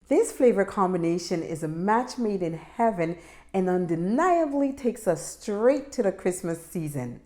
This flavor combination is a match made in heaven and undeniably takes us straight to the Christmas season.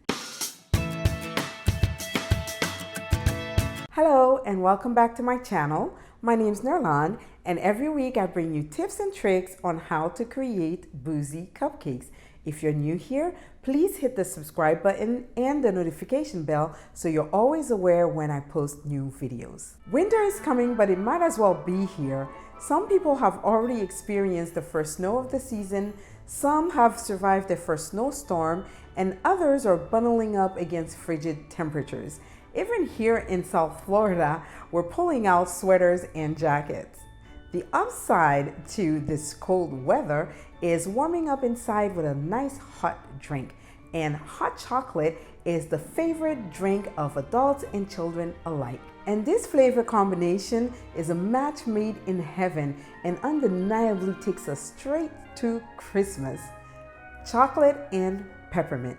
Hello and welcome back to my channel. My name is Nerlan and every week I bring you tips and tricks on how to create boozy cupcakes. If you're new here, please hit the subscribe button and the notification bell so you're always aware when I post new videos. Winter is coming, but it might as well be here. Some people have already experienced the first snow of the season, some have survived their first snowstorm, and others are bundling up against frigid temperatures. Even here in South Florida, we're pulling out sweaters and jackets. The upside to this cold weather is warming up inside with a nice hot drink. And hot chocolate is the favorite drink of adults and children alike. And this flavor combination is a match made in heaven and undeniably takes us straight to Christmas. Chocolate and peppermint.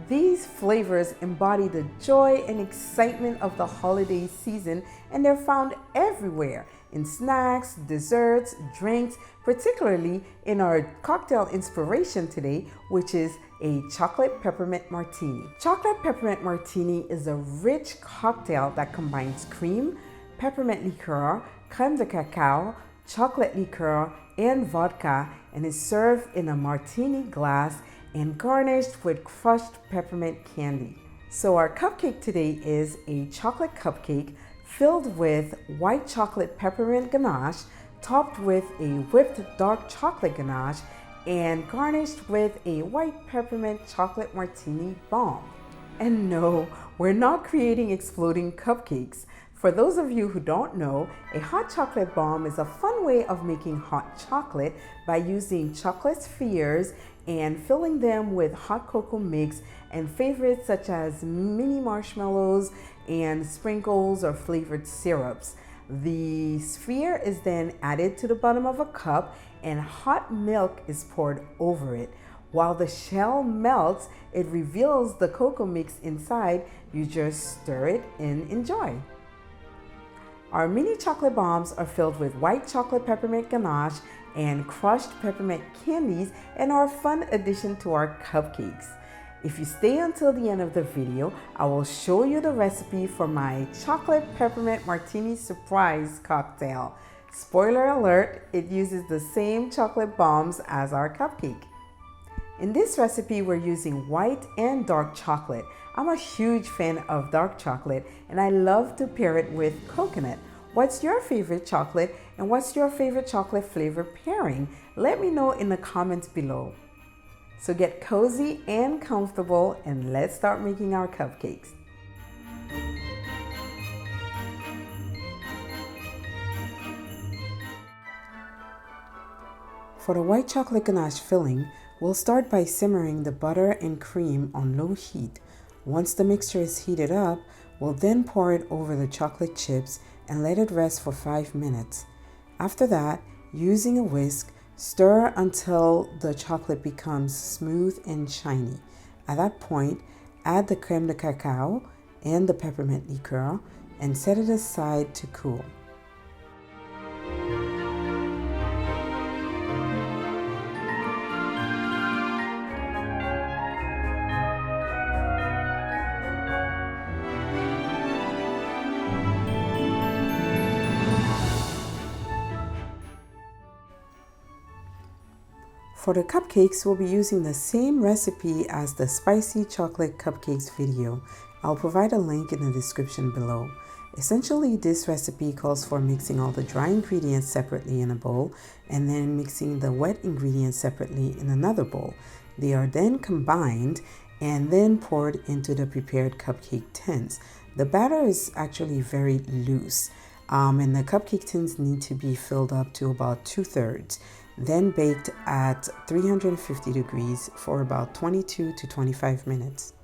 These flavors embody the joy and excitement of the holiday season, and they're found everywhere in snacks, desserts, drinks, particularly in our cocktail inspiration today, which is a chocolate peppermint martini. Chocolate peppermint martini is a rich cocktail that combines cream, peppermint liqueur, crème de cacao, chocolate liqueur, and vodka, and is served in a martini glass and garnished with crushed peppermint candy. So our cupcake today is a chocolate cupcake filled with white chocolate peppermint ganache, topped with a whipped dark chocolate ganache, and garnished with a white peppermint chocolate martini bomb. And no, we're not creating exploding cupcakes. For those of you who don't know, a hot chocolate bomb is a fun way of making hot chocolate by using chocolate spheres and filling them with hot cocoa mix and favorites such as mini marshmallows and sprinkles or flavored syrups. The sphere is then added to the bottom of a cup and hot milk is poured over it. While the shell melts, it reveals the cocoa mix inside. You just stir it and enjoy. Our mini chocolate bombs are filled with white chocolate peppermint ganache and crushed peppermint candies and are a fun addition to our cupcakes. If you stay until the end of the video, I will show you the recipe for my chocolate peppermint martini surprise cocktail. Spoiler alert, it uses the same chocolate bombs as our cupcake. In this recipe, we're using white and dark chocolate. I'm a huge fan of dark chocolate and I love to pair it with coconut. What's your favorite chocolate and what's your favorite chocolate flavor pairing? Let me know in the comments below. So get cozy and comfortable and let's start making our cupcakes. For the white chocolate ganache filling, we'll start by simmering the butter and cream on low heat. Once the mixture is heated up, we'll then pour it over the chocolate chips and let it rest for 5 minutes. After that, using a whisk, stir until the chocolate becomes smooth and shiny. At that point, add the crème de cacao and the peppermint liqueur and set it aside to cool. For the cupcakes, we'll be using the same recipe as the Spicy Chocolate Cupcakes video. I'll provide a link in the description below. Essentially, this recipe calls for mixing all the dry ingredients separately in a bowl and then mixing the wet ingredients separately in another bowl. They are then combined and then poured into the prepared cupcake tins. The batter is actually very loose, and the cupcake tins need to be filled up to about 2/3. Then baked at 350 degrees for about 22 to 25 minutes.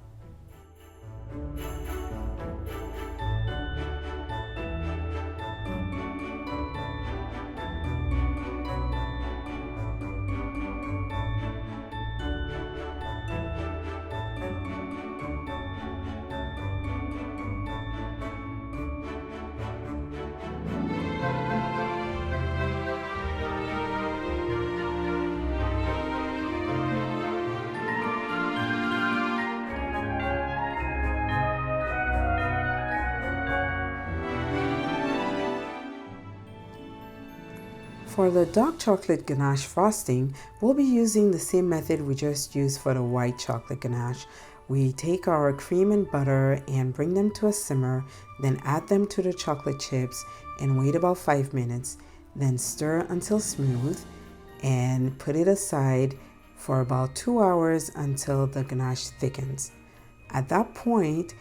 For the dark chocolate ganache frosting, we'll be using the same method we just used for the white chocolate ganache. We take our cream and butter and bring them to a simmer, then add them to the chocolate chips and wait about 5 minutes. Then stir until smooth and put it aside for about 2 hours until the ganache thickens. At that point,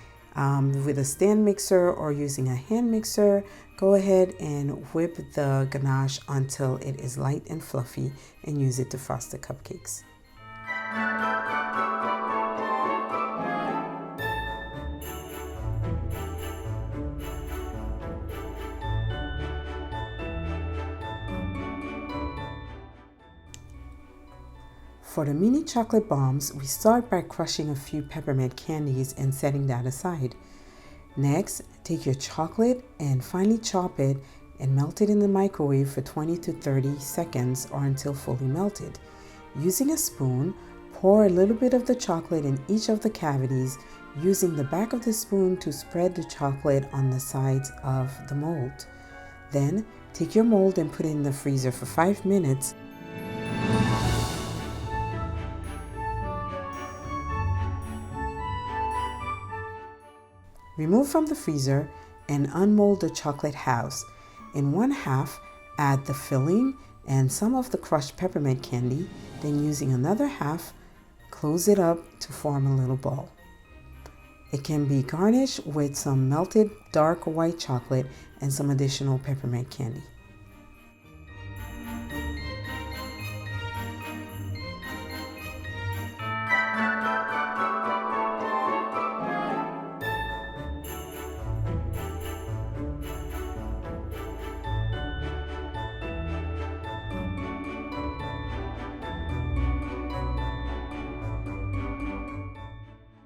with a stand mixer or using a hand mixer, go ahead and whip the ganache until it is light and fluffy and use it to frost the cupcakes. For the mini chocolate bombs, we start by crushing a few peppermint candies and setting that aside. Next, take your chocolate and finely chop it and melt it in the microwave for 20 to 30 seconds or until fully melted. Using a spoon, pour a little bit of the chocolate in each of the cavities, using the back of the spoon to spread the chocolate on the sides of the mold. Then, take your mold and put it in the freezer for 5 minutes. Remove from the freezer and unmold the chocolate halves. In one half, add the filling and some of the crushed peppermint candy. Then using another half, close it up to form a little ball. It can be garnished with some melted dark white chocolate and some additional peppermint candy.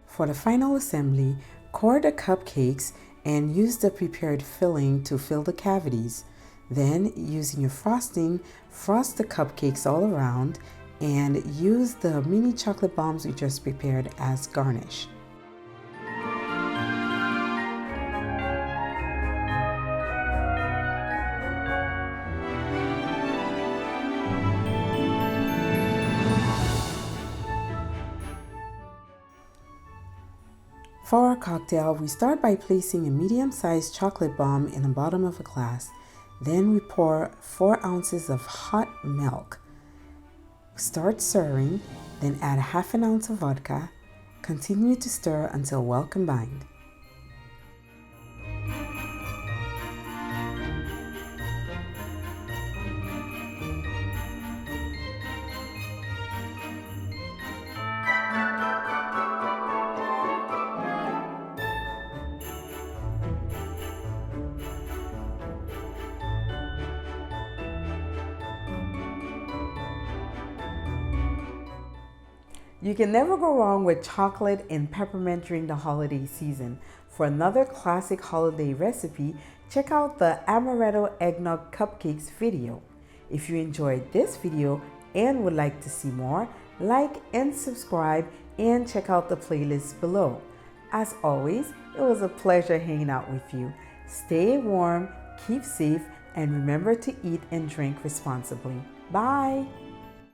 For the final assembly, core the cupcakes and use the prepared filling to fill the cavities. Then, using your frosting, frost the cupcakes all around and use the mini chocolate bombs we just prepared as garnish. For our cocktail, we start by placing a medium-sized chocolate bomb in the bottom of a glass. Then we pour 4 ounces of hot milk. Start stirring, then add ½ an ounce of vodka. Continue to stir until well combined. You can never go wrong with chocolate and peppermint during the holiday season. For another classic holiday recipe, check out the Amaretto Eggnog Cupcakes video. If you enjoyed this video and would like to see more, like and subscribe and check out the playlist below. As always, it was a pleasure hanging out with you. Stay warm, keep safe, and remember to eat and drink responsibly. Bye!